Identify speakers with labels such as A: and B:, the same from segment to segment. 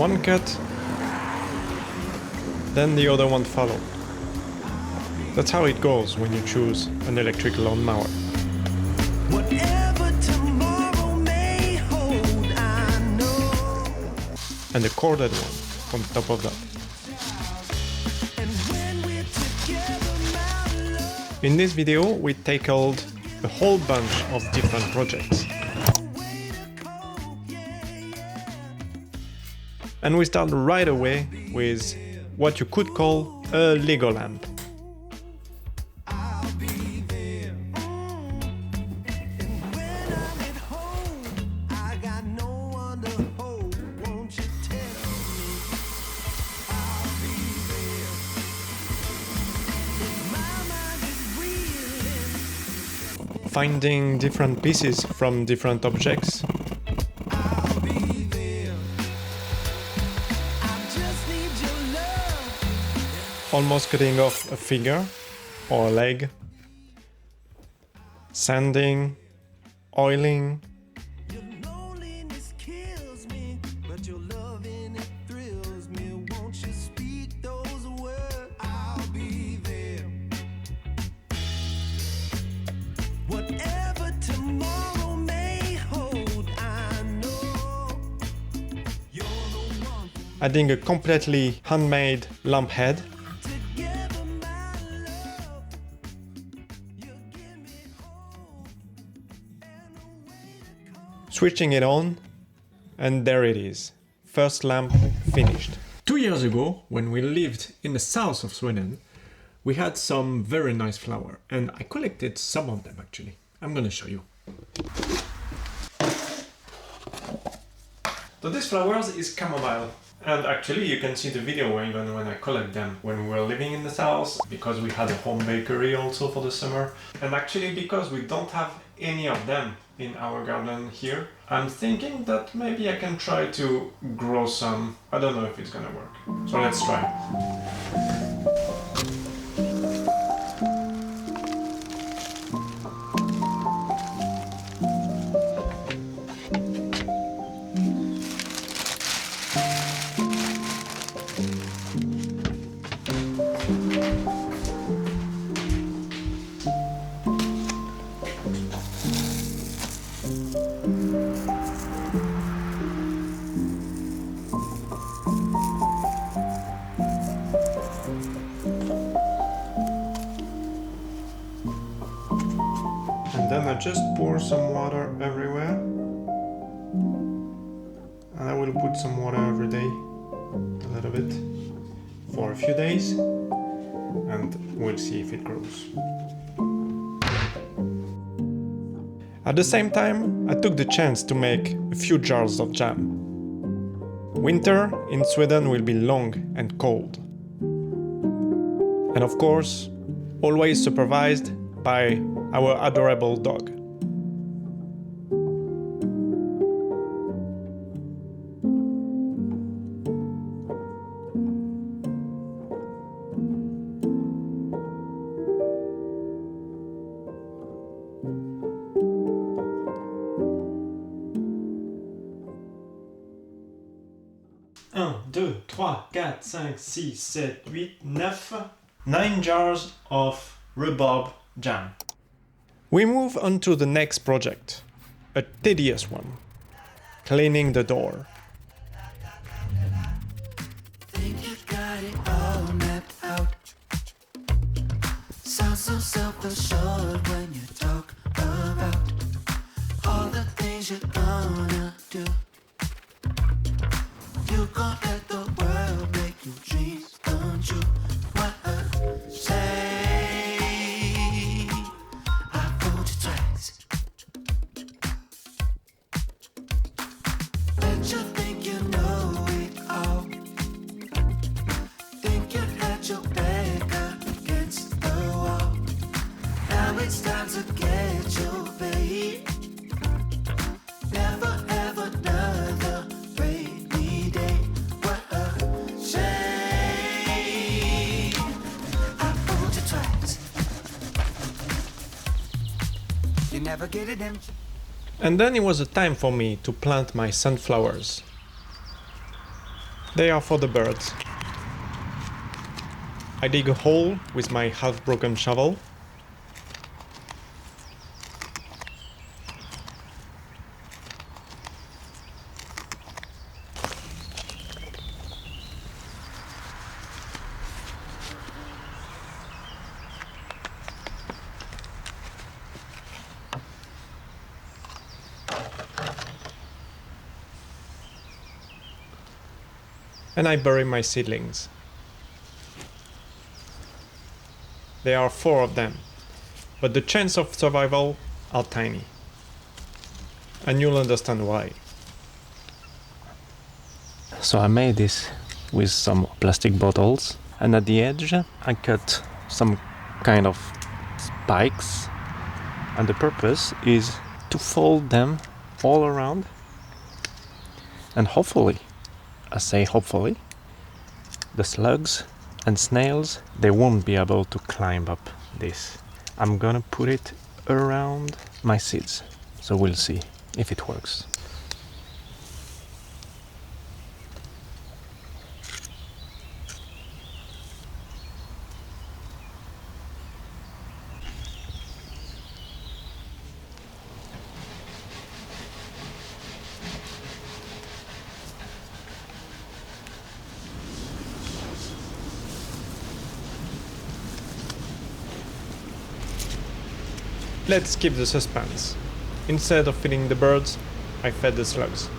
A: one cut, then the other one follow. That's how it goes when you choose an electric lawnmower.
B: Whatever tomorrow may hold, I know.
A: And a corded one on top of that.
B: And when we're together, my love,
A: In this video, we tackled a whole bunch of different projects.
B: way to cope, yeah.
A: And we start right away with what you could call a Lego lamp.
B: I'll be there. And when I'm at home, I got no one to hold. Won't you tell me I'll be there? If my mind is reeling,
A: Finding different pieces from different objects.
B: I'll be there. I just need your love.
A: Almost cutting off a finger or a leg. Sanding, oiling,
B: Your loneliness kills me, but your loving it thrills me. Won't you speak those words? I'll be there. Whatever tomorrow may hold, I know you're the one.
A: adding a completely handmade lamp head,
B: Together, my love, you give me hope and a way to cope.
A: switching it on, and there it is. First lamp finished. 2 years ago, when we lived in the south of Sweden, we had some very nice flowers, and I collected some of them actually. I'm gonna show you. So this flowers is chamomile. And actually you can see the video even when I collect them when we were living in the south, because we had a home bakery also for the summer. And actually because we don't have any of them in our garden here, I'm thinking that maybe I can try to grow some. I don't know if it's gonna work. So let's try. And then I just pour some water everywhere. And I will put some water every day, a little bit, for a few days. And we'll see if it grows. At the same time, I took the chance to make a few jars of jam. Winter in Sweden will be long and cold. And of course, always supervised by our adorable dog. Un, deux, trois, quatre, cinq, six, sept, huit, neuf. 9 jars of rhubarb jam. We move on to the next project, a tedious one, cleaning the door.
B: Think you got it all mapped out. Sound so self-assured when you talk about all the things you're gonna do. You gon' let the world make your dreams come true. What a shame. I fooled you twice. Bet you think you know it all. Think you had your back against the wall. Now it's time to get your babe. Never have another rainy day. What a shame. I fooled you twice. You never get it in.
A: And then it was a time for me to plant my sunflowers. They are for the birds. I dig a hole with my half-broken shovel. And I bury my seedlings. There are 4 of them, but the chance of survival are tiny. And you'll understand why.
C: So I made this with some plastic bottles, and at the edge I cut some kind of spikes, and the purpose is to fold them all around, and hopefully, I say hopefully, the slugs and snails, they won't be able to climb up this. I'm gonna put it around my seeds, so we'll see if it works.
A: Let's keep the suspense. Instead of feeding the birds, I fed the slugs.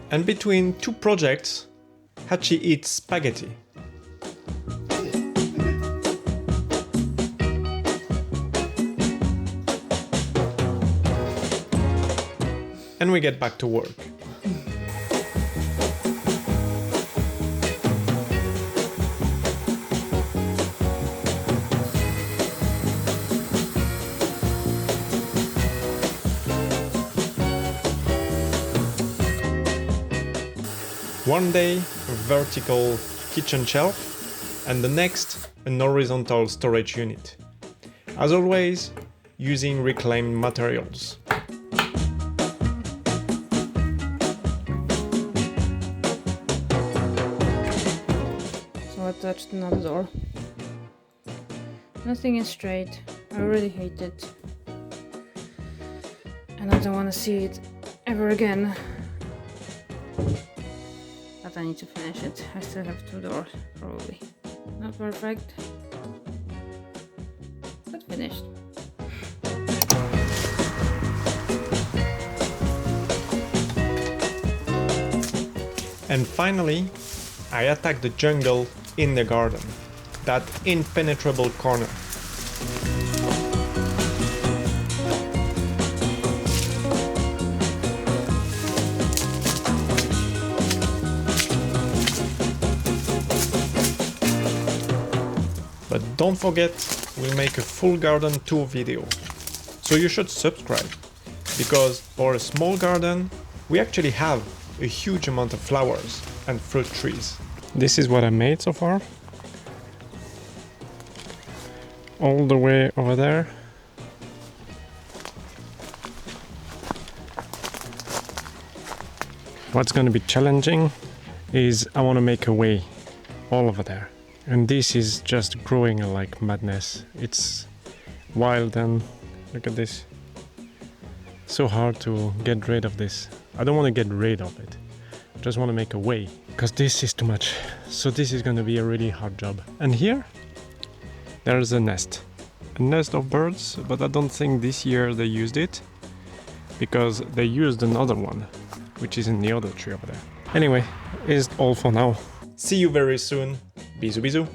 A: And between 2 projects, Hachi eats spaghetti. And we get back to work. One day, a vertical kitchen shelf, and the next, an horizontal storage unit. As always, using reclaimed materials.
D: I touched another door. Nothing is straight. I already hate it. And I don't want to see it ever again. But I need to finish it. I still have 2 doors, probably. Not perfect. But finished.
A: And finally, I attack the jungle in the garden, that impenetrable corner. But don't forget, we'll make a full garden tour video, so you should subscribe, because for a small garden, we actually have a huge amount of flowers and fruit trees. This is what I made so far. All the way over there. What's going to be challenging is I want to make a way all over there. And this is just growing like madness. It's wild, and look at this. So hard to get rid of this. I don't want to get rid of it. I just want to make a way, because this is too much. So this is going to be a really hard job. And here, there's a nest of birds, but I don't think this year they used it, because they used another one, which is in the other tree over there. Anyway, it's all for now. See you very soon. Bisous bisous.